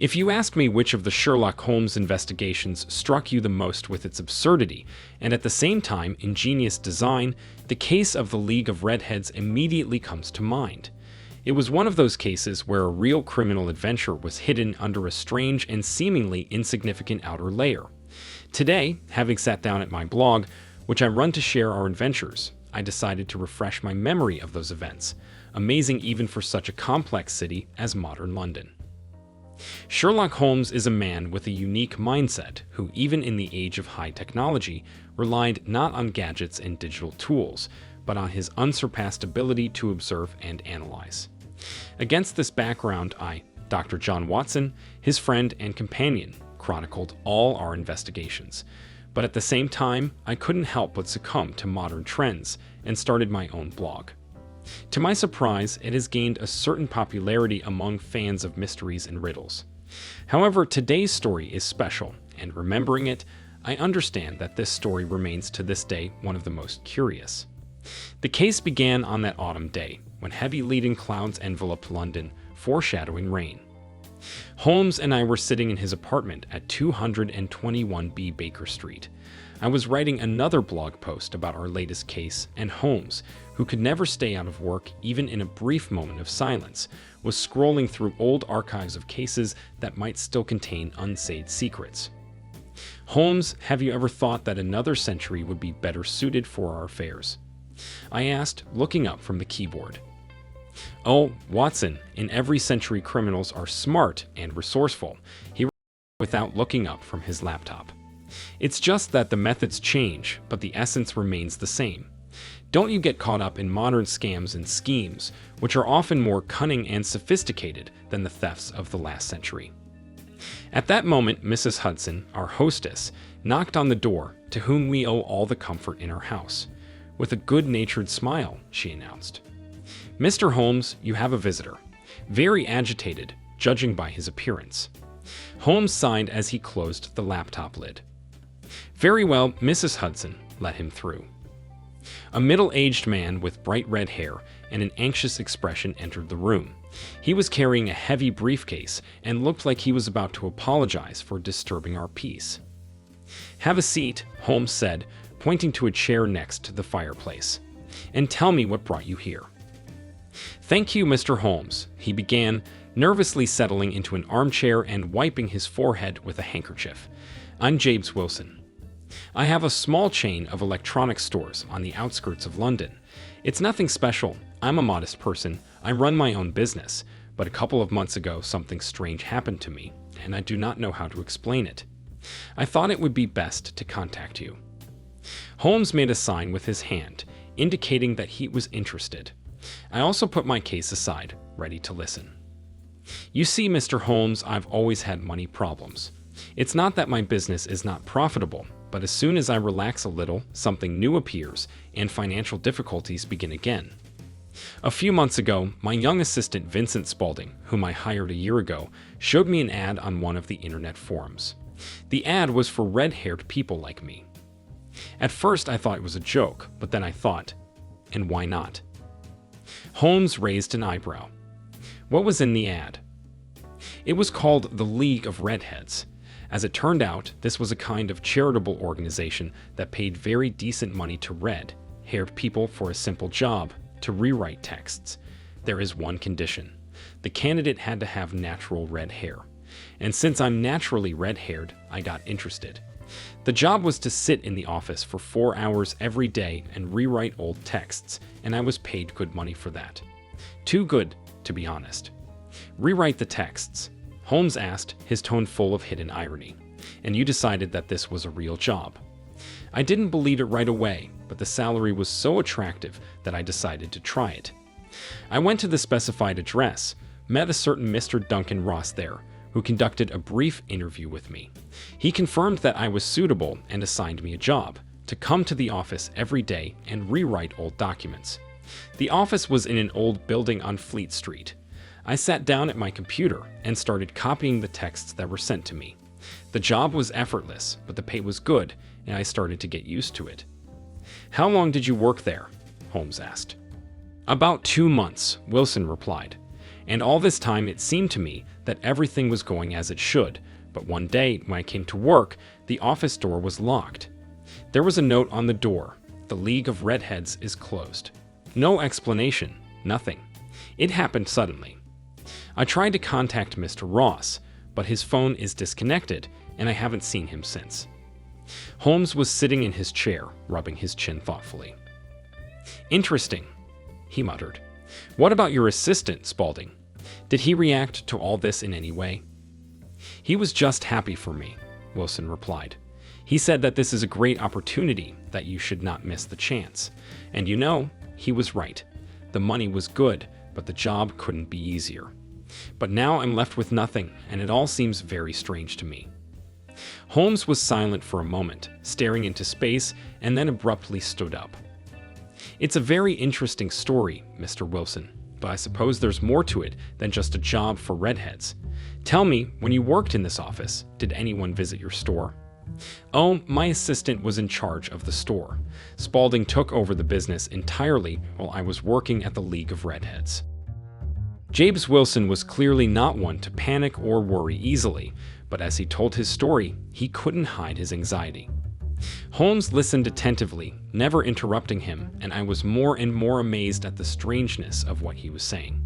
If you ask me which of the Sherlock Holmes investigations struck you the most with its absurdity and at the same time ingenious design, the case of the League of Redheads immediately comes to mind. It was one of those cases where a real criminal adventure was hidden under a strange and seemingly insignificant outer layer. Today, having sat down at my blog, which I run to share our adventures, I decided to refresh my memory of those events, amazing even for such a complex city as modern London. Sherlock Holmes is a man with a unique mindset who, even in the age of high technology, relied not on gadgets and digital tools, but on his unsurpassed ability to observe and analyze. Against this background, I, Dr. John Watson, his friend and companion, chronicled all our investigations. But at the same time, I couldn't help but succumb to modern trends and started my own blog. To my surprise, it has gained a certain popularity among fans of mysteries and riddles. However, today's story is special, and remembering it, I understand that this story remains to this day one of the most curious. The case began on that autumn day, when heavy leaden clouds enveloped London, foreshadowing rain. Holmes and I were sitting in his apartment at 221B Baker Street. I was writing another blog post about our latest case, and Holmes, who could never stay out of work even in a brief moment of silence, was scrolling through old archives of cases that might still contain unsaid secrets. "Holmes, have you ever thought that another century would be better suited for our affairs?" I asked, looking up from the keyboard. "Oh, Watson, in every century criminals are smart and resourceful," he replied without looking up from his laptop. "It's just that the methods change, but the essence remains the same. Don't you get caught up in modern scams and schemes, which are often more cunning and sophisticated than the thefts of the last century." At that moment, Mrs. Hudson, our hostess, knocked on the door, to whom we owe all the comfort in our house. With a good-natured smile, she announced, "Mr. Holmes, you have a visitor. Very agitated, judging by his appearance." Holmes sighed as he closed the laptop lid. "Very well, Mrs. Hudson, let him through." A middle-aged man with bright red hair and an anxious expression entered the room. He was carrying a heavy briefcase and looked like he was about to apologize for disturbing our peace. "Have a seat," Holmes said, pointing to a chair next to the fireplace, "and tell me what brought you here." "Thank you, Mr. Holmes," he began, nervously settling into an armchair and wiping his forehead with a handkerchief. "I'm James Wilson. I have a small chain of electronics stores on the outskirts of London. It's nothing special. I'm a modest person. I run my own business. But a couple of months ago, something strange happened to me, and I do not know how to explain it. I thought it would be best to contact you." Holmes made a sign with his hand, indicating that he was interested. I also put my case aside, ready to listen. "You see, Mr. Holmes, I've always had money problems. It's not that my business is not profitable, but as soon as I relax a little, something new appears, and financial difficulties begin again. A few months ago, my young assistant Vincent Spaulding, whom I hired a year ago, showed me an ad on one of the internet forums. The ad was for red-haired people like me. At first I thought it was a joke, but then I thought, and why not?" Holmes raised an eyebrow. "What was in the ad?" "It was called the League of Redheads. As it turned out, this was a kind of charitable organization that paid very decent money to red-haired people for a simple job, to rewrite texts. There is one condition. The candidate had to have natural red hair. And since I'm naturally red-haired, I got interested. The job was to sit in the office for 4 hours every day and rewrite old texts, and I was paid good money for that. Too good, to be honest." "Rewrite the texts?" Holmes asked, his tone full of hidden irony. "And you decided that this was a real job?" I didn't believe it right away, but the salary was so attractive that I decided to try it. I went to the specified address, met a certain Mr. Duncan Ross there, who conducted a brief interview with me. He confirmed that I was suitable and assigned me a job, to come to the office every day and rewrite old documents. The office was in an old building on Fleet Street. I sat down at my computer and started copying the texts that were sent to me. The job was effortless, but the pay was good, and I started to get used to it. "How long did you work there?" Holmes asked. "About 2 months," Wilson replied. And all this time it seemed to me that everything was going as it should, but one day when I came to work, the office door was locked. There was a note on the door: "The League of Redheads is closed." No explanation, nothing. It happened suddenly. I tried to contact Mr. Ross, but his phone is disconnected, and I haven't seen him since. Holmes was sitting in his chair, rubbing his chin thoughtfully. "Interesting," he muttered. "What about your assistant, Spaulding? Did he react to all this in any way?" "He was just happy for me," Wilson replied. "He said that this is a great opportunity, that you should not miss the chance. And you know, he was right. The money was good, but the job couldn't be easier. But now I'm left with nothing, and it all seems very strange to me." Holmes was silent for a moment, staring into space, and then abruptly stood up. "It's a very interesting story, Mr. Wilson, but I suppose there's more to it than just a job for Redheads. Tell me, when you worked in this office, did anyone visit your store?" "Oh, my assistant was in charge of the store. Spaulding took over the business entirely while I was working at the League of Redheads." James Wilson was clearly not one to panic or worry easily, but as he told his story, he couldn't hide his anxiety. Holmes listened attentively, never interrupting him, and I was more and more amazed at the strangeness of what he was saying.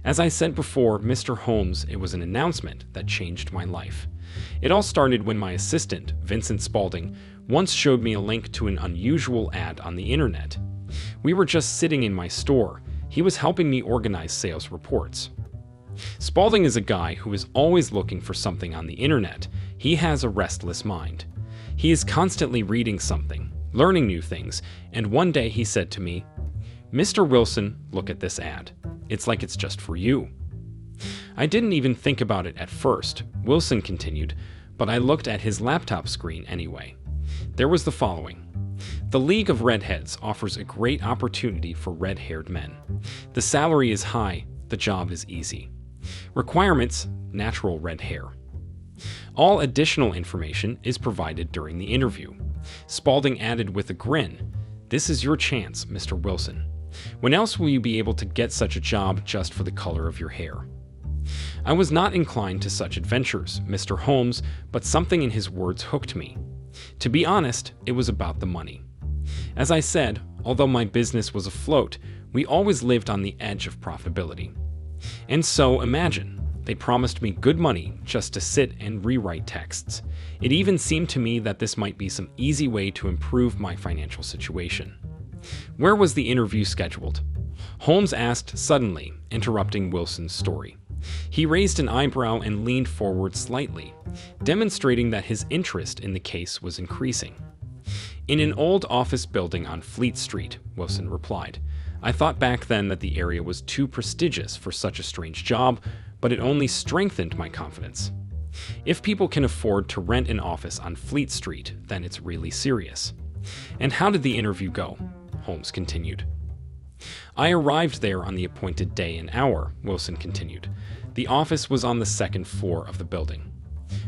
As I said before, Mr. Holmes, it was an announcement that changed my life. It all started when my assistant, Vincent Spaulding, once showed me a link to an unusual ad on the internet. We were just sitting in my store. He was helping me organize sales reports. Spaulding is a guy who is always looking for something on the internet. He has a restless mind. He is constantly reading something, learning new things, and one day he said to me, "Mr. Wilson, look at this ad. It's like it's just for you." I didn't even think about it at first, Wilson continued, but I looked at his laptop screen anyway. There was the following: "The League of Redheads offers a great opportunity for red-haired men. The salary is high, the job is easy. Requirements: natural red hair. All additional information is provided during the interview." Spaulding added with a grin, "This is your chance, Mr. Wilson. When else will you be able to get such a job just for the color of your hair?" I was not inclined to such adventures, Mr. Holmes, but something in his words hooked me. To be honest, it was about the money. As I said, although my business was afloat, we always lived on the edge of profitability. And so, imagine, they promised me good money just to sit and rewrite texts. It even seemed to me that this might be some easy way to improve my financial situation. "Where was the interview scheduled?" Holmes asked suddenly, interrupting Wilson's story. He raised an eyebrow and leaned forward slightly, demonstrating that his interest in the case was increasing. "In an old office building on Fleet Street," Wilson replied. "I thought back then that the area was too prestigious for such a strange job, but it only strengthened my confidence. If people can afford to rent an office on Fleet Street, then it's really serious." "And how did the interview go?" Holmes continued. "I arrived there on the appointed day and hour," Wilson continued. "The office was on the second floor of the building.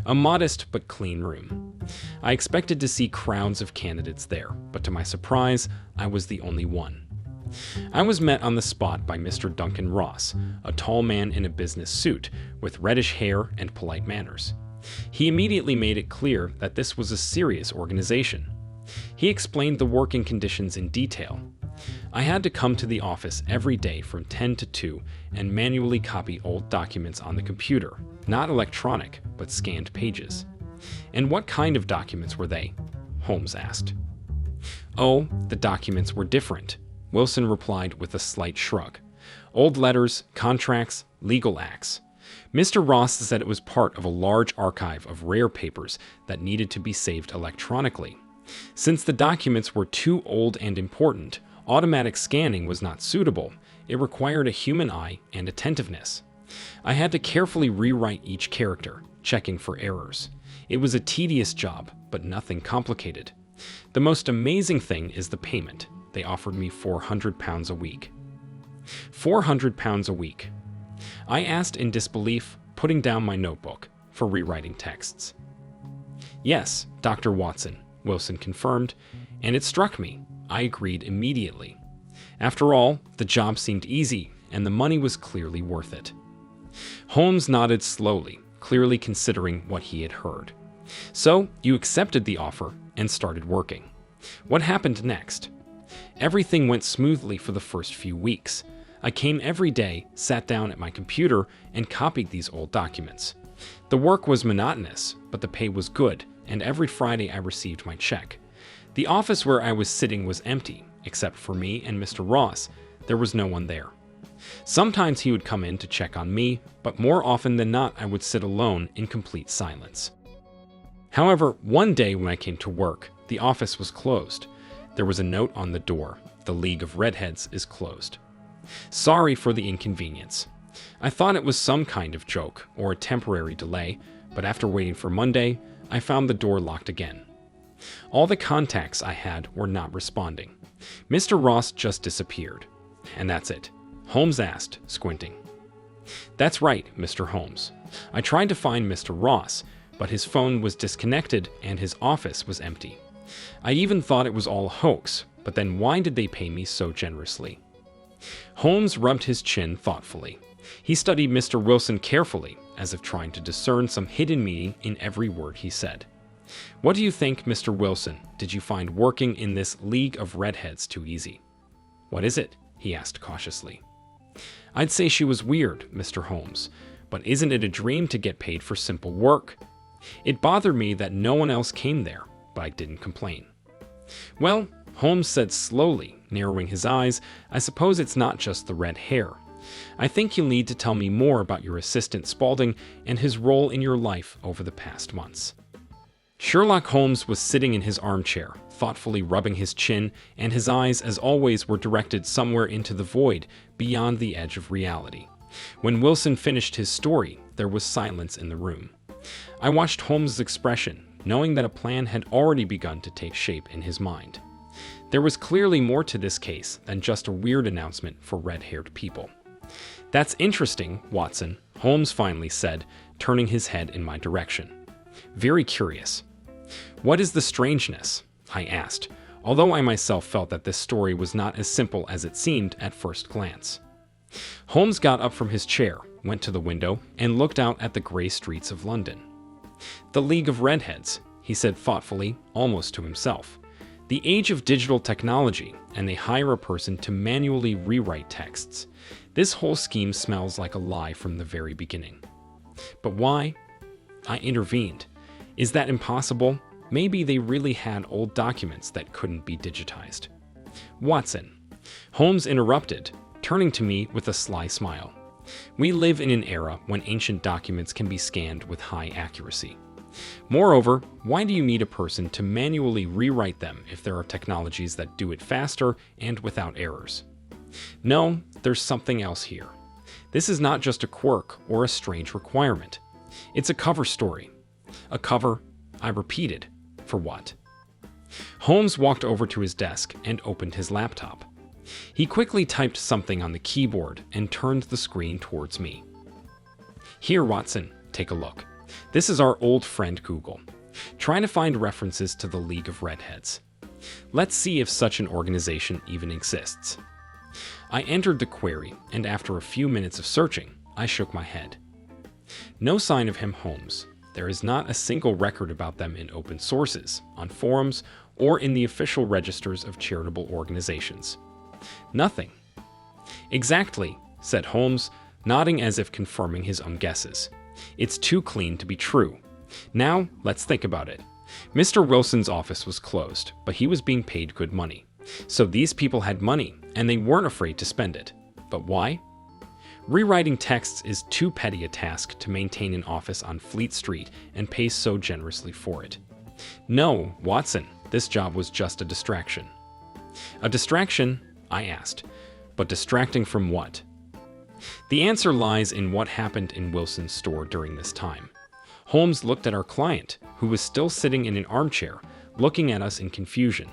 A modest but clean room. I expected to see crowds of candidates there, but to my surprise, I was the only one. I was met on the spot by Mr. Duncan Ross, a tall man in a business suit, with reddish hair and polite manners. He immediately made it clear that this was a serious organization. He explained the working conditions in detail. I had to come to the office every day from 10 to 2 and manually copy old documents on the computer, not electronic, but scanned pages. "And what kind of documents were they?" Holmes asked. "Oh, the documents were different," Wilson replied with a slight shrug. "Old letters, contracts, legal acts. Mr. Ross said it was part of a large archive of rare papers that needed to be saved electronically. Since the documents were too old and important, automatic scanning was not suitable. It required a human eye and attentiveness. I had to carefully rewrite each character, checking for errors. It was a tedious job, but nothing complicated. The most amazing thing is the payment. They offered me £400 a week." £400 a week. I asked in disbelief, putting down my notebook for rewriting texts. "Yes, Dr. Watson," Wilson confirmed, and it struck me. I agreed immediately. After all, the job seemed easy, and the money was clearly worth it. Holmes nodded slowly, clearly considering what he had heard. So, you accepted the offer and started working. What happened next? Everything went smoothly for the first few weeks. I came every day, sat down at my computer, and copied these old documents. The work was monotonous, but the pay was good, and every Friday I received my check. The office where I was sitting was empty, except for me and Mr. Ross. There was no one there. Sometimes he would come in to check on me, but more often than not I would sit alone in complete silence. However, one day when I came to work, the office was closed. There was a note on the door: "The League of Redheads is closed. Sorry for the inconvenience." I thought it was some kind of joke or a temporary delay, but after waiting for Monday, I found the door locked again. All the contacts I had were not responding. Mr. Ross just disappeared. And that's it, Holmes asked, squinting. That's right, Mr. Holmes. I tried to find Mr. Ross, but his phone was disconnected and his office was empty. I even thought it was all a hoax, but then why did they pay me so generously? Holmes rubbed his chin thoughtfully. He studied Mr. Wilson carefully, as if trying to discern some hidden meaning in every word he said. What do you think, Mr. Wilson? Did you find working in this League of Redheads too easy? What is it? He asked cautiously. I'd say she was weird, Mr. Holmes, but isn't it a dream to get paid for simple work? It bothered me that no one else came there, but I didn't complain. Well, Holmes said slowly, narrowing his eyes, I suppose it's not just the red hair. I think you'll need to tell me more about your assistant Spaulding and his role in your life over the past months. Sherlock Holmes was sitting in his armchair, thoughtfully rubbing his chin, and his eyes, as always, were directed somewhere into the void, beyond the edge of reality. When Wilson finished his story, there was silence in the room. I watched Holmes' expression, knowing that a plan had already begun to take shape in his mind. There was clearly more to this case than just a weird announcement for red-haired people. That's interesting, Watson, Holmes finally said, turning his head in my direction. Very curious. What is the strangeness? I asked, although I myself felt that this story was not as simple as it seemed at first glance. Holmes got up from his chair, went to the window, and looked out at the gray streets of London. The League of Redheads, he said thoughtfully, almost to himself. The age of digital technology, and they hire a person to manually rewrite texts. This whole scheme smells like a lie from the very beginning. But why? I intervened. Is that impossible? Maybe they really had old documents that couldn't be digitized. Watson. Holmes interrupted, turning to me with a sly smile. We live in an era when ancient documents can be scanned with high accuracy. Moreover, why do you need a person to manually rewrite them if there are technologies that do it faster and without errors? No, there's something else here. This is not just a quirk or a strange requirement. It's a cover story. A cover, I repeated, for what? Holmes walked over to his desk and opened his laptop. He quickly typed something on the keyboard and turned the screen towards me. Here, Watson, take a look. This is our old friend Google, trying to find references to the League of Redheads. Let's see if such an organization even exists. I entered the query, and after a few minutes of searching, I shook my head. No sign of him, Holmes. There is not a single record about them in open sources, on forums, or in the official registers of charitable organizations. Nothing. Exactly, said Holmes, nodding as if confirming his own guesses. It's too clean to be true. Now, let's think about it. Mr. Wilson's office was closed, but he was being paid good money. So these people had money, and they weren't afraid to spend it. But why? Rewriting texts is too petty a task to maintain an office on Fleet Street and pay so generously for it. No, Watson, this job was just a distraction. A distraction? I asked. But distracting from what? The answer lies in what happened in Wilson's store during this time. Holmes looked at our client, who was still sitting in an armchair, looking at us in confusion.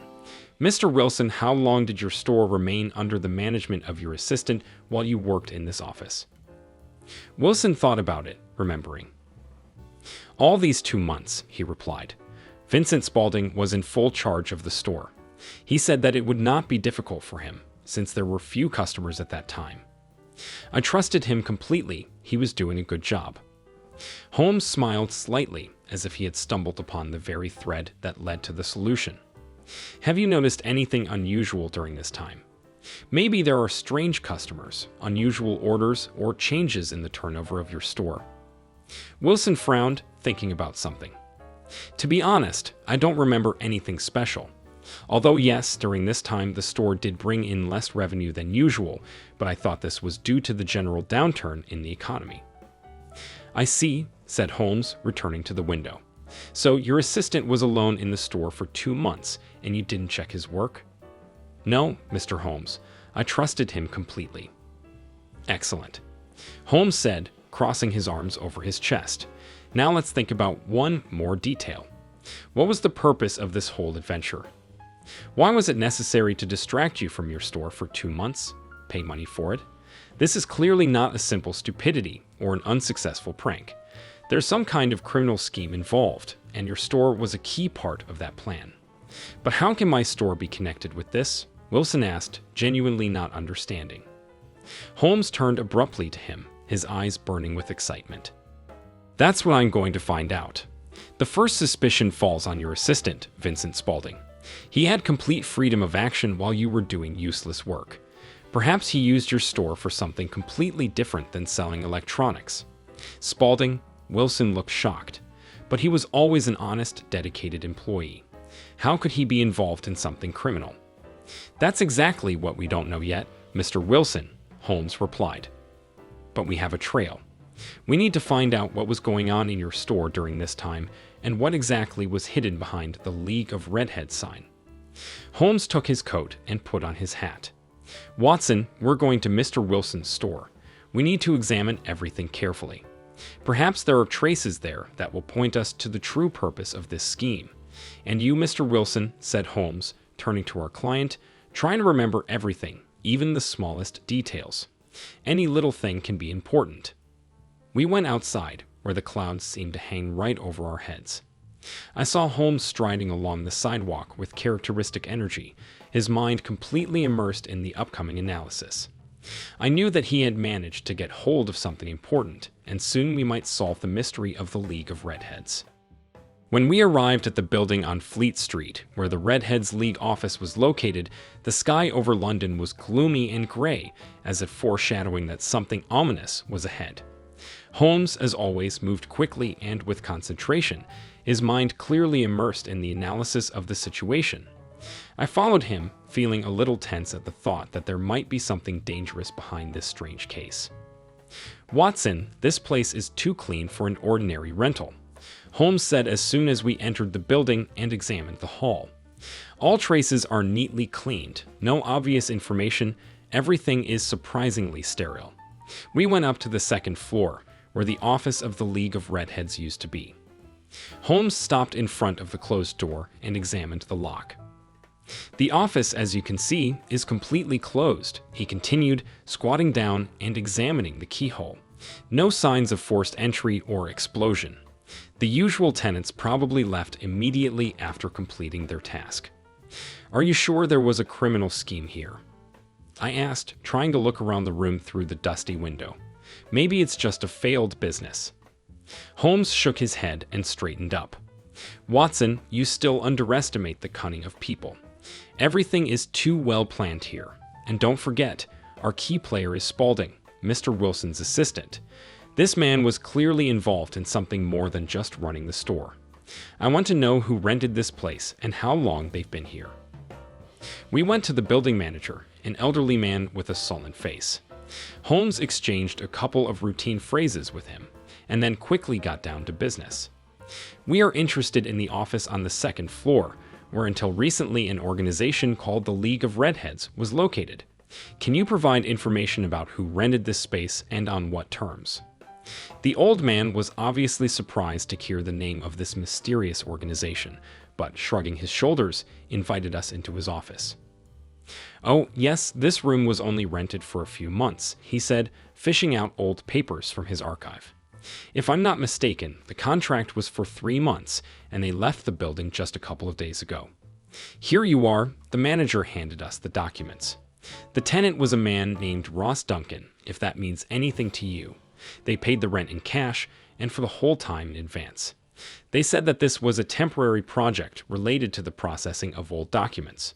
Mr. Wilson, how long did your store remain under the management of your assistant while you worked in this office? Wilson thought about it, remembering. All these 2 months, he replied. Vincent Spaulding was in full charge of the store. He said that it would not be difficult for him, since there were few customers at that time. I trusted him completely. He was doing a good job. Holmes smiled slightly, as if he had stumbled upon the very thread that led to the solution. Have you noticed anything unusual during this time? Maybe there are strange customers, unusual orders, or changes in the turnover of your store. Wilson frowned, thinking about something. To be honest, I don't remember anything special. Although yes, during this time the store did bring in less revenue than usual, but I thought this was due to the general downturn in the economy. I see, said Holmes, returning to the window. So your assistant was alone in the store for 2 months, and you didn't check his work? No, Mr. Holmes. I trusted him completely. Excellent. Holmes said, crossing his arms over his chest. Now let's think about one more detail. What was the purpose of this whole adventure? Why was it necessary to distract you from your store for 2 months? Pay money for it? This is clearly not a simple stupidity or an unsuccessful prank. There's some kind of criminal scheme involved, and your store was a key part of that plan. But how can my store be connected with this? Wilson asked, genuinely not understanding. Holmes turned abruptly to him, his eyes burning with excitement. That's what I'm going to find out. The first suspicion falls on your assistant, Vincent Spaulding. He had complete freedom of action while you were doing useless work. Perhaps he used your store for something completely different than selling electronics. Spaulding, Wilson looked shocked, but he was always an honest, dedicated employee. How could he be involved in something criminal? That's exactly what we don't know yet, Mr. Wilson, Holmes replied. But we have a trail. We need to find out what was going on in your store during this time and what exactly was hidden behind the League of Redheads sign. Holmes took his coat and put on his hat. Watson, we're going to Mr. Wilson's store. We need to examine everything carefully. Perhaps there are traces there that will point us to the true purpose of this scheme. And you, Mr. Wilson, said Holmes, turning to our client, try to remember everything, even the smallest details. Any little thing can be important. We went outside, where the clouds seemed to hang right over our heads. I saw Holmes striding along the sidewalk with characteristic energy, his mind completely immersed in the upcoming analysis. I knew that he had managed to get hold of something important, and soon we might solve the mystery of the League of Redheads. When we arrived at the building on Fleet Street, where the Redheads League office was located, the sky over London was gloomy and gray, as if foreshadowing that something ominous was ahead. Holmes, as always, moved quickly and with concentration, his mind clearly immersed in the analysis of the situation. I followed him, feeling a little tense at the thought that there might be something dangerous behind this strange case. Watson, this place is too clean for an ordinary rental, Holmes said as soon as we entered the building and examined the hall. All traces are neatly cleaned, no obvious information, everything is surprisingly sterile. We went up to the second floor, where the office of the League of Redheads used to be. Holmes stopped in front of the closed door and examined the lock. The office, as you can see, is completely closed, he continued, squatting down and examining the keyhole. No signs of forced entry or explosion. The usual tenants probably left immediately after completing their task. Are you sure there was a criminal scheme here? I asked, trying to look around the room through the dusty window. Maybe it's just a failed business. Holmes shook his head and straightened up. Watson, you still underestimate the cunning of people. Everything is too well planned here. And don't forget, our key player is Spaulding, Mr. Wilson's assistant. This man was clearly involved in something more than just running the store. I want to know who rented this place and how long they've been here. We went to the building manager, an elderly man with a sullen face. Holmes exchanged a couple of routine phrases with him, and then quickly got down to business. We are interested in the office on the second floor, where until recently an organization called the League of Redheads was located. Can you provide information about who rented this space and on what terms? The old man was obviously surprised to hear the name of this mysterious organization, but shrugging his shoulders, invited us into his office. Oh, yes, this room was only rented for a few months, he said, fishing out old papers from his archive. If I'm not mistaken, the contract was for 3 months, and they left the building just a couple of days ago. Here you are, the manager handed us the documents. The tenant was a man named Ross Duncan, if that means anything to you. They paid the rent in cash and for the whole time in advance. They said that this was a temporary project related to the processing of old documents.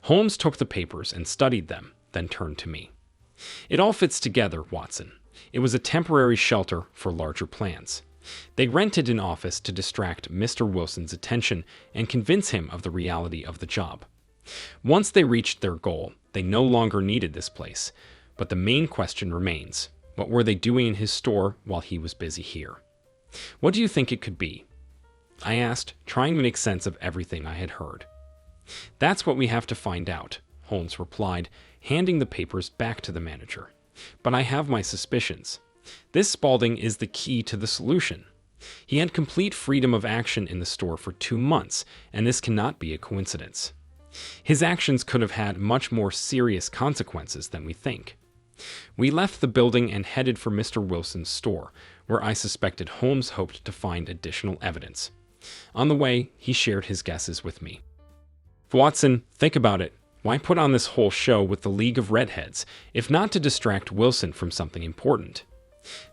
Holmes took the papers and studied them, then turned to me. It all fits together, Watson. It was a temporary shelter for larger plans. They rented an office to distract Mr. Wilson's attention and convince him of the reality of the job. Once they reached their goal, they no longer needed this place. But the main question remains, what were they doing in his store while he was busy here? What do you think it could be? I asked, trying to make sense of everything I had heard. That's what we have to find out, Holmes replied, handing the papers back to the manager. But I have my suspicions. This Spaulding is the key to the solution. He had complete freedom of action in the store for 2 months, and this cannot be a coincidence. His actions could have had much more serious consequences than we think. We left the building and headed for Mr. Wilson's store, where I suspected Holmes hoped to find additional evidence. On the way, he shared his guesses with me. Watson, think about it. Why put on this whole show with the League of Redheads, if not to distract Wilson from something important?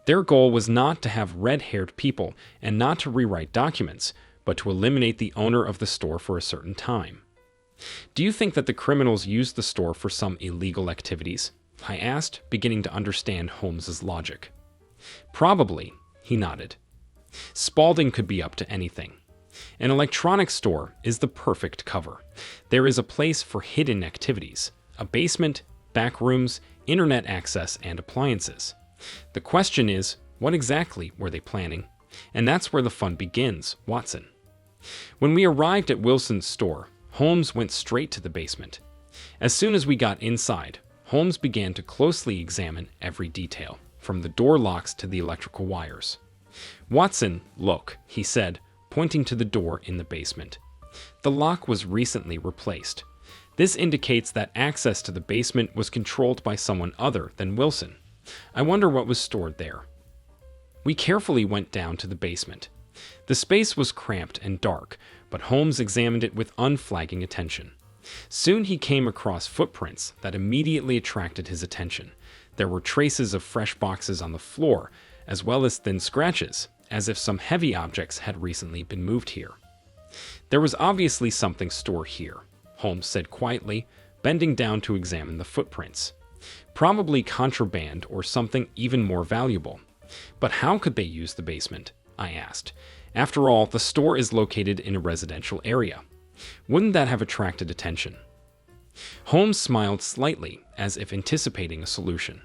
Their goal was not to have red-haired people and not to rewrite documents, but to eliminate the owner of the store for a certain time. Do you think that the criminals used the store for some illegal activities? I asked, beginning to understand Holmes's logic. Probably, he nodded. Spaulding could be up to anything. An electronics store is the perfect cover. There is a place for hidden activities, a basement, back rooms, internet access, and appliances. The question is, what exactly were they planning? And that's where the fun begins, Watson. When we arrived at Wilson's store, Holmes went straight to the basement. As soon as we got inside, Holmes began to closely examine every detail, from the door locks to the electrical wires. Watson, look, he said, pointing to the door in the basement. The lock was recently replaced. This indicates that access to the basement was controlled by someone other than Wilson. I wonder what was stored there. We carefully went down to the basement. The space was cramped and dark, but Holmes examined it with unflagging attention. Soon he came across footprints that immediately attracted his attention. There were traces of fresh boxes on the floor, as well as thin scratches, as if some heavy objects had recently been moved here. There was obviously something stored here, Holmes said quietly, bending down to examine the footprints. Probably contraband or something even more valuable. But how could they use the basement? I asked. After all, the store is located in a residential area. Wouldn't that have attracted attention? Holmes smiled slightly, as if anticipating a solution.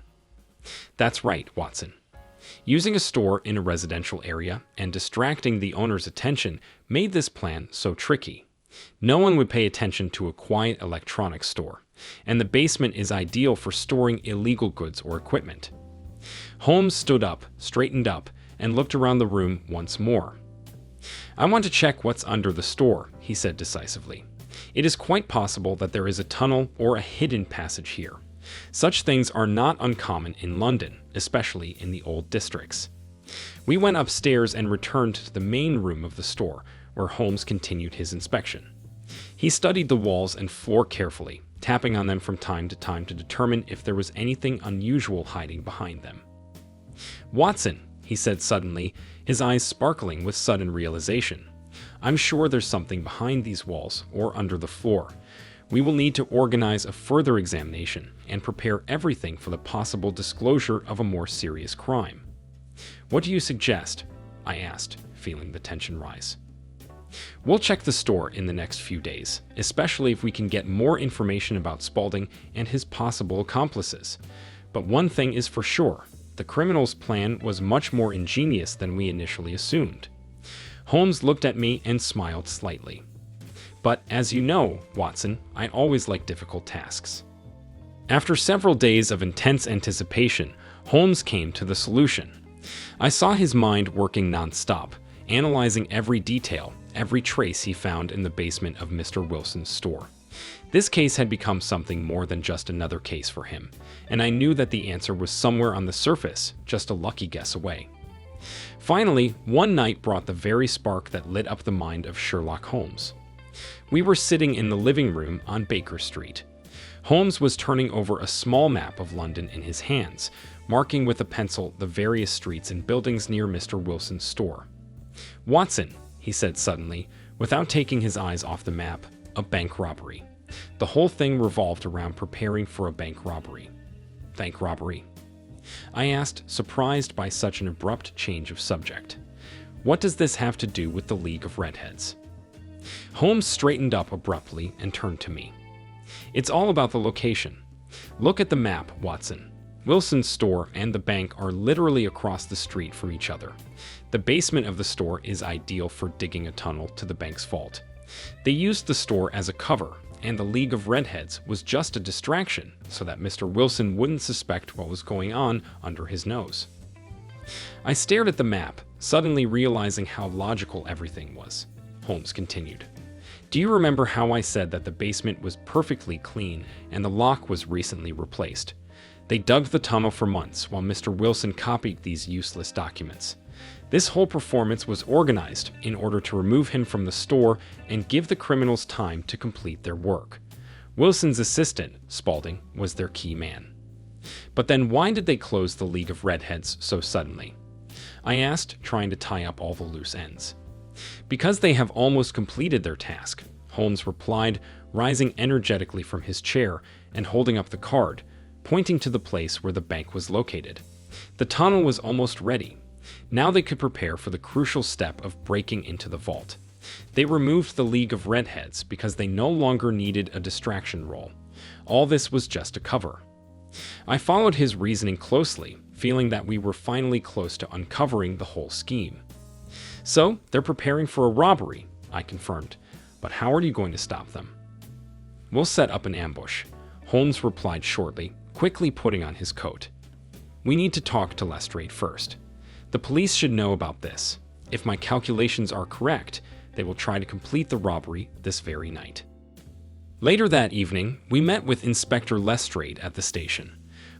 That's right, Watson. Using a store in a residential area and distracting the owner's attention made this plan so tricky. No one would pay attention to a quiet electronics store, and the basement is ideal for storing illegal goods or equipment. Holmes stood up, straightened up, and looked around the room once more. I want to check what's under the store, he said decisively. It is quite possible that there is a tunnel or a hidden passage here. Such things are not uncommon in London, especially in the old districts. We went upstairs and returned to the main room of the store, where Holmes continued his inspection. He studied the walls and floor carefully, tapping on them from time to time to determine if there was anything unusual hiding behind them. Watson, he said suddenly, his eyes sparkling with sudden realization. I'm sure there's something behind these walls or under the floor. We will need to organize a further examination and prepare everything for the possible disclosure of a more serious crime. What do you suggest? I asked, feeling the tension rise. We'll check the store in the next few days, especially if we can get more information about Spaulding and his possible accomplices. But one thing is for sure, the criminal's plan was much more ingenious than we initially assumed. Holmes looked at me and smiled slightly. But as you know, Watson, I always like difficult tasks. After several days of intense anticipation, Holmes came to the solution. I saw his mind working non-stop, analyzing every detail, every trace he found in the basement of Mr. Wilson's store. This case had become something more than just another case for him, and I knew that the answer was somewhere on the surface, just a lucky guess away. Finally, one night brought the very spark that lit up the mind of Sherlock Holmes. We were sitting in the living room on Baker Street. Holmes was turning over a small map of London in his hands, marking with a pencil the various streets and buildings near Mr. Wilson's store. "Watson," he said suddenly, without taking his eyes off the map, "a bank robbery." The whole thing revolved around preparing for a bank robbery. "Bank robbery?" I asked, surprised by such an abrupt change of subject. "What does this have to do with the League of Redheads?" Holmes straightened up abruptly and turned to me. "It's all about the location. Look at the map, Watson. Wilson's store and the bank are literally across the street from each other. The basement of the store is ideal for digging a tunnel to the bank's vault. They used the store as a cover, and the League of Redheads was just a distraction so that Mr. Wilson wouldn't suspect what was going on under his nose." I stared at the map, suddenly realizing how logical everything was. Holmes continued. "Do you remember how I said that the basement was perfectly clean and the lock was recently replaced? They dug the tunnel for months while Mr. Wilson copied these useless documents. This whole performance was organized in order to remove him from the store and give the criminals time to complete their work. Wilson's assistant, Spaulding, was their key man." "But then why did they close the League of Redheads so suddenly?" I asked, trying to tie up all the loose ends. "Because they have almost completed their task," Holmes replied, rising energetically from his chair and holding up the card, pointing to the place where the bank was located. "The tunnel was almost ready. Now they could prepare for the crucial step of breaking into the vault. They removed the League of Redheads because they no longer needed a distraction role. All this was just a cover." I followed his reasoning closely, feeling that we were finally close to uncovering the whole scheme. "So, they're preparing for a robbery," I confirmed. "But how are you going to stop them?" "We'll set up an ambush," Holmes replied shortly, quickly putting on his coat. "We need to talk to Lestrade first. The police should know about this. If my calculations are correct, they will try to complete the robbery this very night." Later that evening, we met with Inspector Lestrade at the station.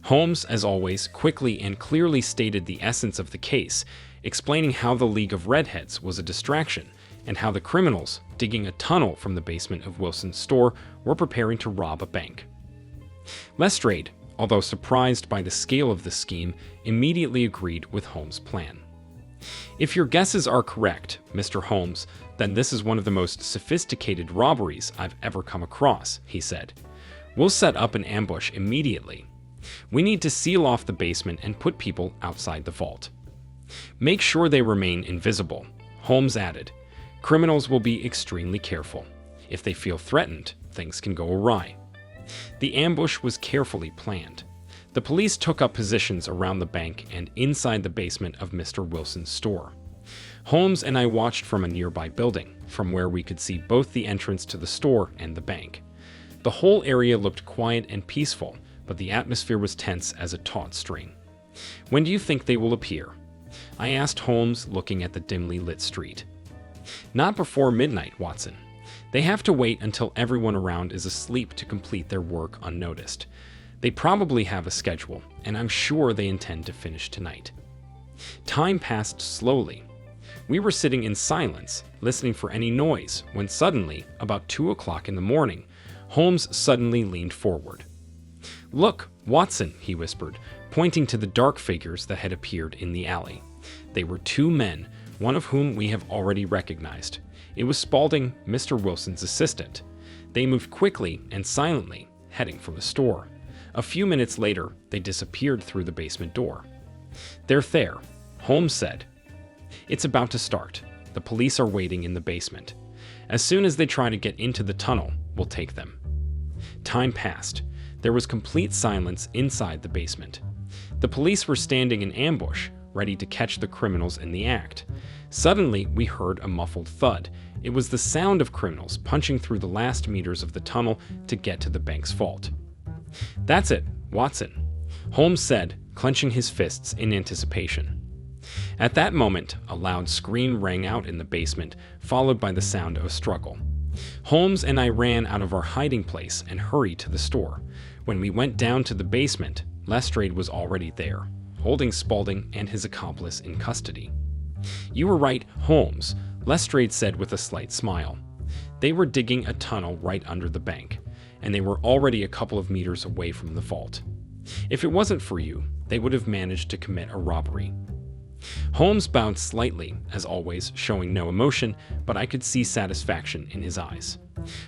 Holmes, as always, quickly and clearly stated the essence of the case, explaining how the League of Redheads was a distraction and how the criminals, digging a tunnel from the basement of Wilson's store, were preparing to rob a bank. Lestrade, although surprised by the scale of the scheme, immediately agreed with Holmes' plan. "If your guesses are correct, Mr. Holmes, then this is one of the most sophisticated robberies I've ever come across," he said. "We'll set up an ambush immediately. We need to seal off the basement and put people outside the vault. Make sure they remain invisible," Holmes added. "Criminals will be extremely careful. If they feel threatened, things can go awry." The ambush was carefully planned. The police took up positions around the bank and inside the basement of Mr. Wilson's store. Holmes and I watched from a nearby building, from where we could see both the entrance to the store and the bank. The whole area looked quiet and peaceful, but the atmosphere was tense as a taut string. "When do you think they will appear?" I asked Holmes, looking at the dimly lit street. "Not before midnight, Watson. They have to wait until everyone around is asleep to complete their work unnoticed. They probably have a schedule, and I'm sure they intend to finish tonight." Time passed slowly. We were sitting in silence, listening for any noise, when suddenly, about 2 o'clock in the morning, Holmes suddenly leaned forward. "Look, Watson," he whispered, pointing to the dark figures that had appeared in the alley. They were 2 men, one of whom we have already recognized. It was Spaulding, Mr. Wilson's assistant. They moved quickly and silently, heading for the store. A few minutes later, they disappeared through the basement door. "They're there," Holmes said. "It's about to start. The police are waiting in the basement. As soon as they try to get into the tunnel, we'll take them." Time passed. There was complete silence inside the basement. The police were standing in ambush, ready to catch the criminals in the act. Suddenly, we heard a muffled thud. It was the sound of criminals punching through the last meters of the tunnel to get to the bank's vault. "That's it, Watson," Holmes said, clenching his fists in anticipation. At that moment, a loud scream rang out in the basement, followed by the sound of a struggle. Holmes and I ran out of our hiding place and hurried to the store. When we went down to the basement, Lestrade was already there, holding Spaulding and his accomplice in custody. "You were right, Holmes," Lestrade said with a slight smile. "They were digging a tunnel right under the bank, and they were already a couple of meters away from the vault. If it wasn't for you, they would have managed to commit a robbery. Holmes bowed slightly, as always, showing no emotion, but I could see satisfaction in his eyes.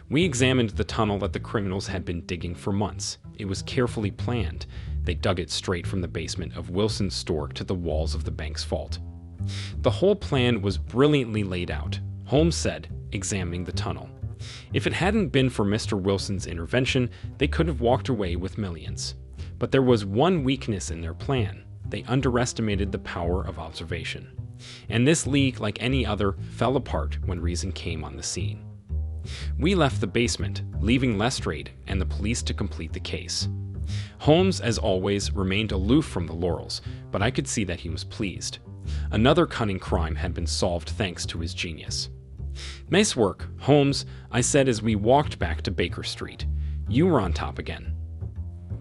We examined the tunnel that the criminals had been digging for months. It was carefully planned. They dug it straight from the basement of Wilson's store to the walls of the bank's vault. The whole plan was brilliantly laid out, Holmes said, examining the tunnel. If it hadn't been for Mr. Wilson's intervention, they could have walked away with millions. But there was one weakness in their plan. They underestimated the power of observation. And this league, like any other, fell apart when reason came on the scene. We left the basement, leaving Lestrade and the police to complete the case. Holmes, as always, remained aloof from the laurels, but I could see that he was pleased. Another cunning crime had been solved thanks to his genius. "Nice work, Holmes," I said as we walked back to Baker Street. "You were on top again."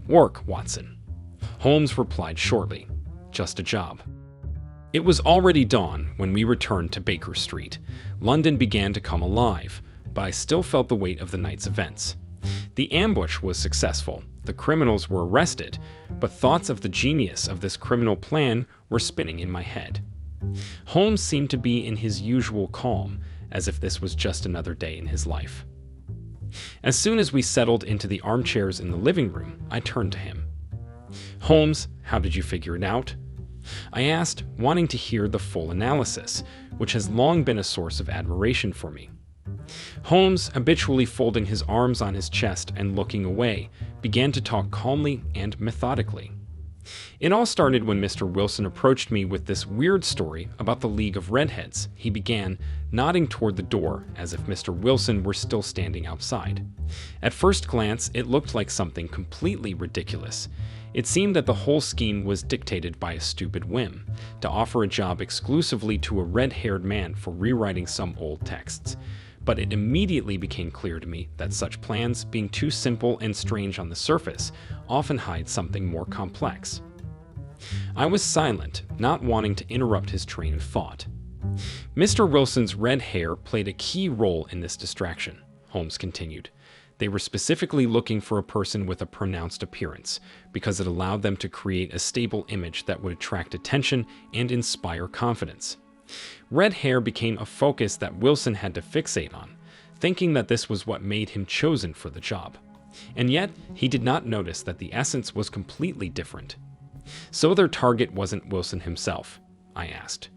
"Work, Watson," Holmes replied shortly. "Just a job." It was already dawn when we returned to Baker Street. London began to come alive, but I still felt the weight of the night's events. The ambush was successful. The criminals were arrested, but thoughts of the genius of this criminal plan were spinning in my head. Holmes seemed to be in his usual calm, as if this was just another day in his life. As soon as we settled into the armchairs in the living room, I turned to him. "Holmes, how did you figure it out?" I asked, wanting to hear the full analysis, which has long been a source of admiration for me. Holmes, habitually folding his arms on his chest and looking away, began to talk calmly and methodically. "It all started when Mr. Wilson approached me with this weird story about the League of Redheads," he began, nodding toward the door as if Mr. Wilson were still standing outside. "At first glance, it looked like something completely ridiculous. It seemed that the whole scheme was dictated by a stupid whim, to offer a job exclusively to a red-haired man for rewriting some old texts. But it immediately became clear to me that such plans, being too simple and strange on the surface, often hide something more complex." I was silent, not wanting to interrupt his train of thought. "Mr. Wilson's red hair played a key role in this distraction," Holmes continued. "They were specifically looking for a person with a pronounced appearance, because it allowed them to create a stable image that would attract attention and inspire confidence. Red hair became a focus that Wilson had to fixate on, thinking that this was what made him chosen for the job. And yet, he did not notice that the essence was completely different." "So their target wasn't Wilson himself?" I asked.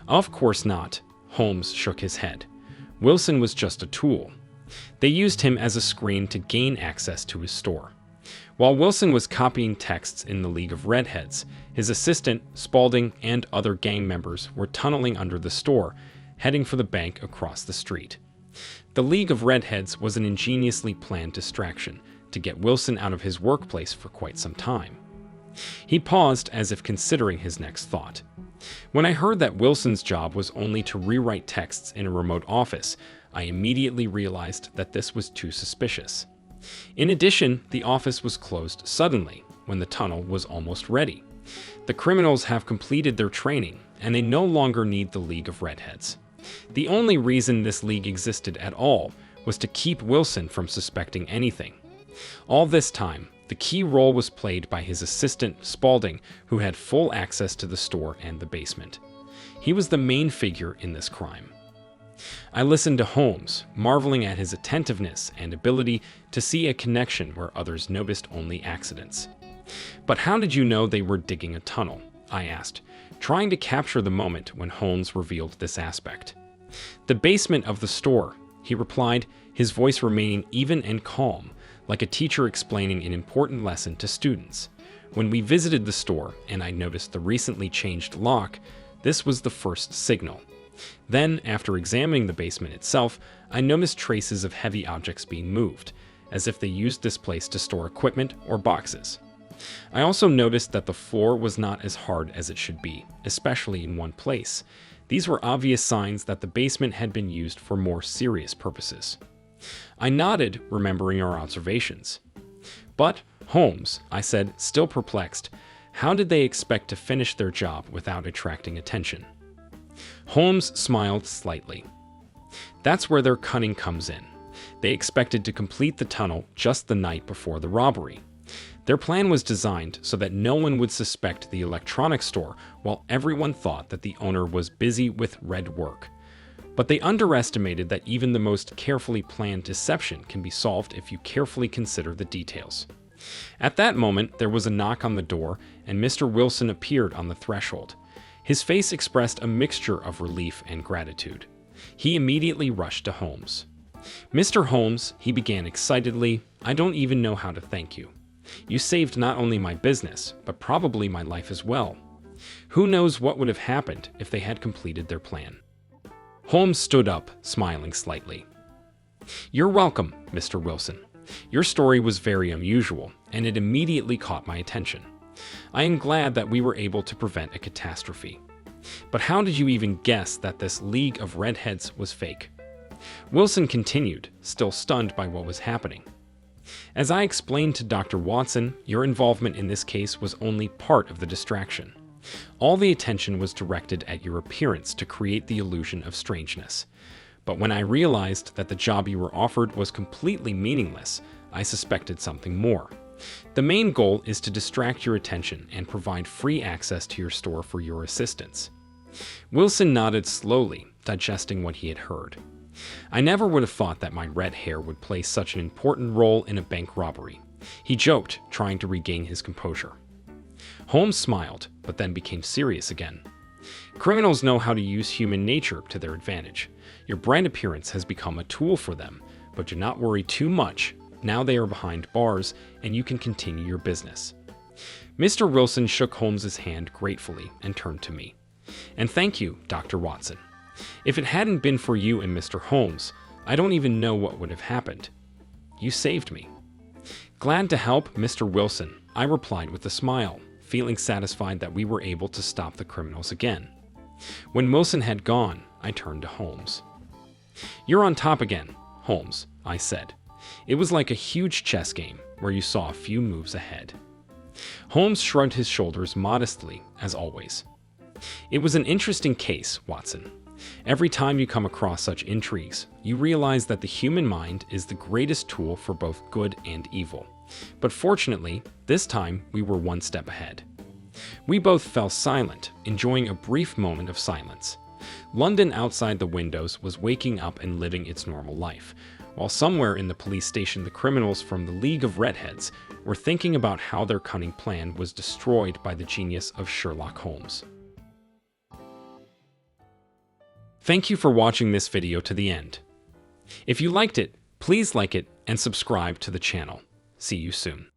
"Of course not," Holmes shook his head. "Wilson was just a tool. They used him as a screen to gain access to his store. While Wilson was copying texts in the League of Redheads, his assistant, Spaulding, and other gang members were tunneling under the store, heading for the bank across the street. The League of Redheads was an ingeniously planned distraction to get Wilson out of his workplace for quite some time." He paused as if considering his next thought. "When I heard that Wilson's job was only to rewrite texts in a remote office, I immediately realized that this was too suspicious. In addition, the office was closed suddenly when the tunnel was almost ready. The criminals have completed their training, and they no longer need the League of Redheads. The only reason this league existed at all was to keep Wilson from suspecting anything. All this time, the key role was played by his assistant, Spaulding, who had full access to the store and the basement. He was the main figure in this crime." I listened to Holmes, marveling at his attentiveness and ability to see a connection where others noticed only accidents. "But how did you know they were digging a tunnel?" I asked, trying to capture the moment when Holmes revealed this aspect. "The basement of the store," he replied, his voice remaining even and calm, like a teacher explaining an important lesson to students. "When we visited the store and I noticed the recently changed lock, this was the first signal. Then, after examining the basement itself, I noticed traces of heavy objects being moved, as if they used this place to store equipment or boxes. I also noticed that the floor was not as hard as it should be, especially in one place. These were obvious signs that the basement had been used for more serious purposes." I nodded, remembering our observations. "But, Holmes," I said, still perplexed, "how did they expect to finish their job without attracting attention?" Holmes smiled slightly. "That's where their cunning comes in. They expected to complete the tunnel just the night before the robbery. Their plan was designed so that no one would suspect the electronics store, while everyone thought that the owner was busy with red work. But they underestimated that even the most carefully planned deception can be solved if you carefully consider the details. At that moment, there was a knock on the door, and Mr. Wilson appeared on the threshold. His face expressed a mixture of relief and gratitude. He immediately rushed to Holmes. "Mr. Holmes," he began excitedly, "I don't even know how to thank you. You saved not only my business, but probably my life as well. Who knows what would have happened if they had completed their plan?" Holmes stood up, smiling slightly. "You're welcome, Mr. Wilson. Your story was very unusual, and it immediately caught my attention. I am glad that we were able to prevent a catastrophe. But how did you even guess that this League of Redheads was fake?" Wilson continued, still stunned by what was happening. "As I explained to Dr. Watson, your involvement in this case was only part of the distraction. All the attention was directed at your appearance to create the illusion of strangeness. But when I realized that the job you were offered was completely meaningless, I suspected something more. The main goal is to distract your attention and provide free access to your store for your assistants." Wilson nodded slowly, digesting what he had heard. "I never would have thought that my red hair would play such an important role in a bank robbery," he joked, trying to regain his composure. Holmes smiled, but then became serious again. "Criminals know how to use human nature to their advantage. Your bright appearance has become a tool for them, but do not worry too much. Now they are behind bars, and you can continue your business." Mr. Wilson shook Holmes's hand gratefully and turned to me. "And thank you, Dr. Watson. If it hadn't been for you and Mr. Holmes, I don't even know what would have happened. You saved me." "Glad to help, Mr. Wilson," I replied with a smile, feeling satisfied that we were able to stop the criminals again. When Wilson had gone, I turned to Holmes. "You're on top again, Holmes," I said. It was like a huge chess game where you saw a few moves ahead. Holmes shrugged his shoulders modestly, as always. "It was an interesting case, Watson. Every time you come across such intrigues, you realize that the human mind is the greatest tool for both good and evil. But fortunately, this time we were one step ahead." We both fell silent, enjoying a brief moment of silence. London outside the windows was waking up and living its normal life, while somewhere in the police station the criminals from the League of Redheads were thinking about how their cunning plan was destroyed by the genius of Sherlock Holmes. Thank you for watching this video to the end. If you liked it, please like it and subscribe to the channel. See you soon.